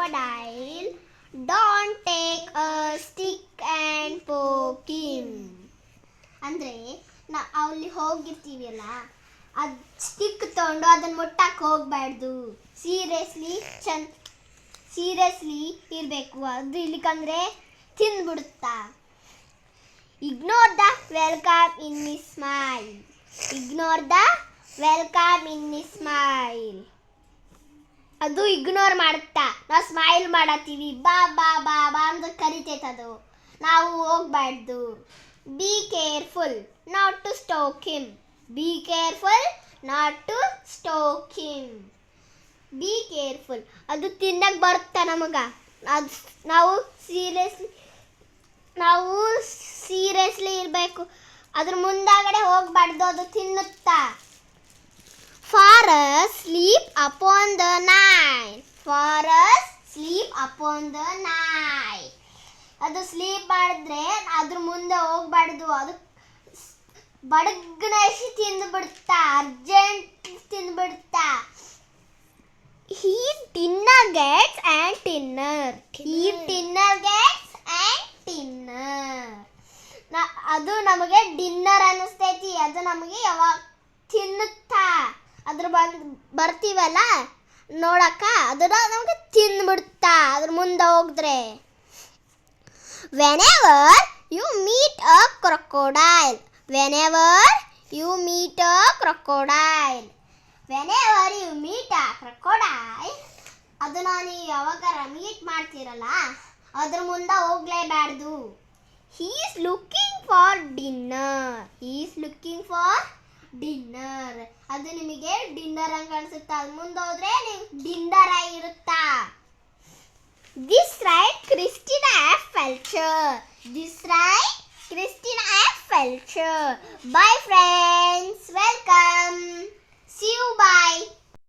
crocodile, don't take a stick and poke him. ಅಂದರೆ ಅಲ್ಲಿ ಹೋಗಿರ್ತೀವಲ್ಲ, ಅದು ಸ್ಟಿಕ್ ತೊಗೊಂಡು ಅದನ್ನು ಮುಟ್ಟಕ್ಕೆ ಹೋಗಬಾರ್ದು. ಸೀರಿಯಸ್ಲಿ ಇರಬೇಕು. ಅದು ಇಲ್ಲಿಕಂದ್ರೆ ತಿಂದ್ಬಿಡುತ್ತಾ. Ignore the welcome in his smile. Ignore the welcome in his smile. ಅದು ಇಗ್ನೋರ್ ಮಾಡುತ್ತಾ. ನಾವು ಸ್ಮೈಲ್ ಮಾಡತ್ತೀವಿ, ಬಾ ಬಾ ಬಾ ಬಾ ಅಂತ ಕರಿತೈತದು. ನಾವು ಹೋಗ್ಬಾರ್ದು. Be careful not to stoke him. Be careful not to stoke him. Be careful. ಅದು ತಿನ್ನಕ್ಕೆ ಬರುತ್ತಾ ನಮಗೆ. ಅದು ನಾವು ಸೀರಿಯಸ್ಲಿ ಇರಬೇಕು. ಅದ್ರ ಮುಂದಾಗಡೆ ಹೋಗ್ಬಾರ್ದು, ಅದು ತಿನ್ನುತ್ತಾ. Forest sleep upon the night. Forest sleep upon the night. ಅದು ಸ್ಲೀಪ್ ಮಾಡಿದ್ರೆ ಅದ್ರ ಮುಂದೆ ಹೋಗ್ಬಾರ್ದು. ಅದು ಬಡಗ್ನಷ್ಟು ತಿಂದುಬಿಡುತ್ತಾ, urgent ತಿಂದುಬಿಡುತ್ತಾ. Eat dinner gets and dinner. Eat dinner gets and dinner. ಅದು ನಮಗೆ ಡಿನ್ನರ್ ಅನ್ನಿಸ್ತೈತಿ. ಅದು ನಮಗೆ ಯಾವಾಗ ತಿನ್ನುತ್ತಾ. ಅದ್ರ ಬರ್ತೀವಲ್ಲ ನೋಡಕ್ಕ, ಅದರ ನಮಗೆ ತಿಂದ್ಬಿಡುತ್ತಾ ಅದ್ರ ಮುಂದೆ ಹೋಗಿದ್ರೆ. Whenever you meet a crocodile. Whenever you meet a crocodile. Whenever you meet a crocodile. ಅದನ್ನ ನೀವು ಯಾವಾಗಾರ ಮೀಟ್ ಮಾಡ್ತೀರಲ್ಲ, ಅದ್ರ ಮುಂದೆ ಹೋಗ್ಲೇಬಾರ್ದು. He is looking for dinner. He is looking for dinner. ಅದು ನಿಮಗೆ ಡಿನ್ನರ್ ಅಂತ ಅನ್ಸುತ್ತಾ. ಅದು ಮುಂದೆ ಹೋದ್ರೆ ನೀವು dinner ಆಗಿರುತ್ತಾ. This right Christina F. Felcher. This right Christina F. Felcher. Bye friends. Welcome. See you. Bye.